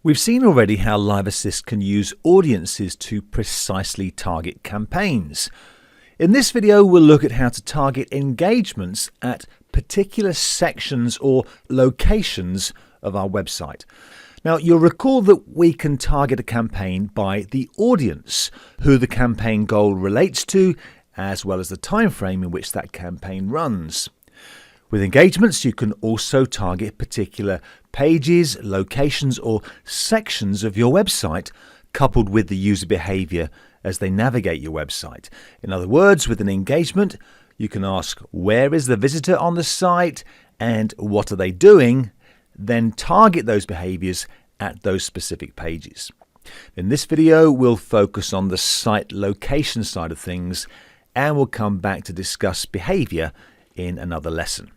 We've seen already how Live Assist can use audiences to precisely target campaigns. In this video, we'll look at how to target engagements at particular sections or locations of our website. Now, you'll recall that we can target a campaign by the audience, who the campaign goal relates to, as well as the time frame in which that campaign runs. With engagements, you can also target particular pages, locations, or sections of your website, coupled with the user behavior as they navigate your website. In other words, with an engagement, you can ask, where is the visitor on the site and what are they doing? Then target those behaviors at those specific pages. In this video, we'll focus on the site location side of things, and we'll come back to discuss behavior in another lesson.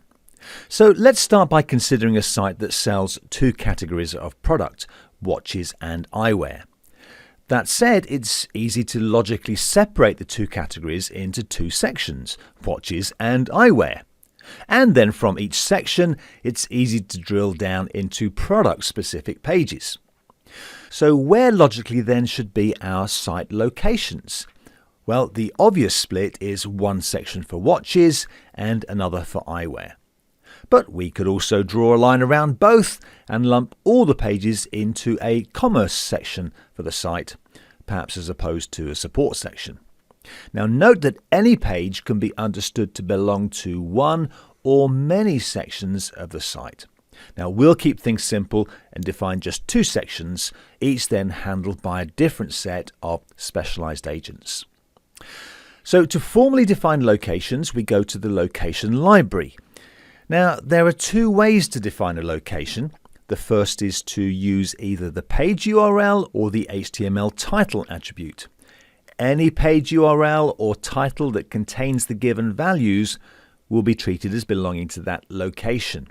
So let's start by considering a site that sells two categories of product, watches and eyewear. That said, it's easy to logically separate the two categories into two sections, watches and eyewear. And then from each section, it's easy to drill down into product-specific pages. So where logically then should be our site locations? Well, the obvious split is one section for watches and another for eyewear. But we could also draw a line around both and lump all the pages into a commerce section for the site, perhaps as opposed to a support section. Now note that any page can be understood to belong to one or many sections of the site. Now we'll keep things simple and define just two sections, each then handled by a different set of specialized agents. So to formally define locations, we go to the location library. Now, there are two ways to define a location. The first is to use either the page URL or the HTML title attribute. Any page URL or title that contains the given values will be treated as belonging to that location.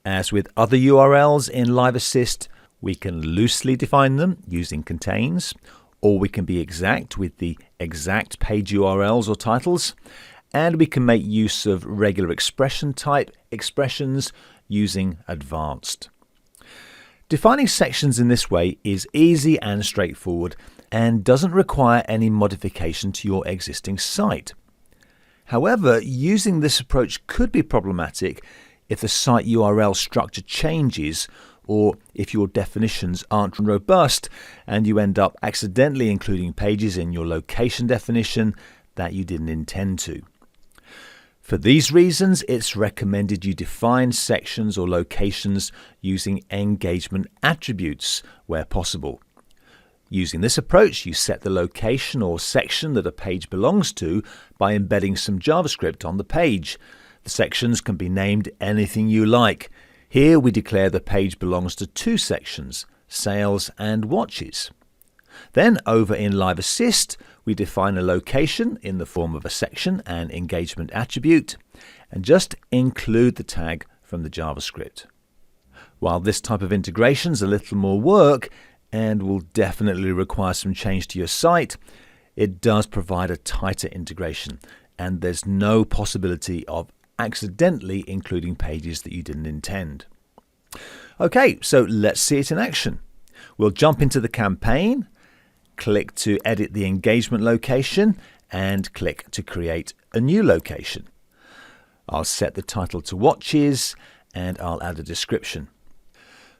As with other URLs in Live Assist, we can loosely define them using contains, or we can be exact with the exact page URLs or titles. And we can make use of regular expression type expressions using advanced. Defining sections in this way is easy and straightforward and doesn't require any modification to your existing site. However, using this approach could be problematic if the site URL structure changes or if your definitions aren't robust and you end up accidentally including pages in your location definition that you didn't intend to. For these reasons, it's recommended you define sections or locations using engagement attributes where possible. Using this approach, you set the location or section that a page belongs to by embedding some JavaScript on the page. The sections can be named anything you like. Here we declare the page belongs to two sections, sales and watches. Then over in Live Assist, we define a location in the form of a section and engagement attribute, and just include the tag from the JavaScript. While this type of integration is a little more work and will definitely require some change to your site, it does provide a tighter integration, and there's no possibility of accidentally including pages that you didn't intend. Okay, so let's see it in action. We'll jump into the campaign, click to edit the engagement location, and click to create a new location. I'll set the title to watches and I'll add a description.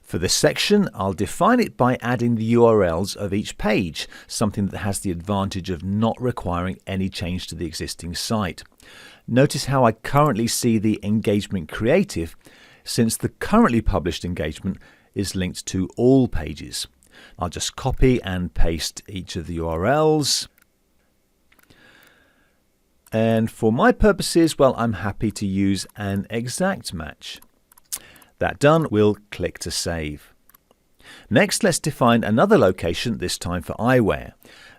For this section, I'll define it by adding the URLs of each page, something that has the advantage of not requiring any change to the existing site. Notice how I currently see the engagement creative, since the currently published engagement is linked to all pages. I'll just copy and paste each of the URLs. And for my purposes, well, I'm happy to use an exact match. That done, we'll click to save. Next, let's define another location, this time for eyewear.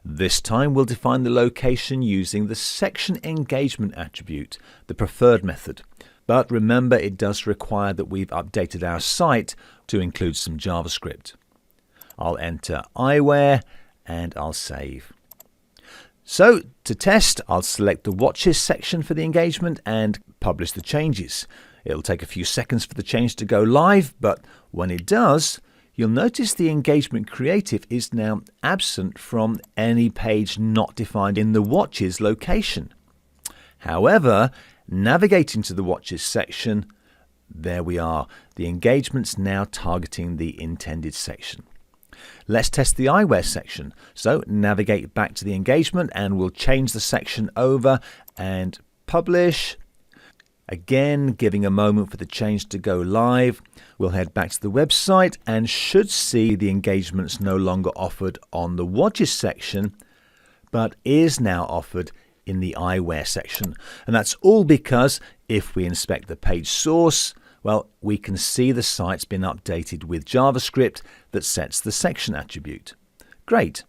This time we'll define the location using the section engagement attribute, the preferred method. But remember, it does require that we've updated our site to include some JavaScript. I'll enter eyewear and I'll save. So to test, I'll select the watches section for the engagement and publish the changes. It'll take a few seconds for the change to go live, but when it does, you'll notice the engagement creative is now absent from any page not defined in the Watches location. However, navigating to the Watches section, there we are. The engagement's now targeting the intended section. Let's test the eyewear section. So navigate back to the engagement and we'll change the section over and publish. Again, giving a moment for the change to go live. We'll head back to the website and should see the engagements no longer offered on the Watches section, but is now offered in the eyewear section. And that's all because if we inspect the page source, well, we can see the site's been updated with JavaScript that sets the section attribute. Great.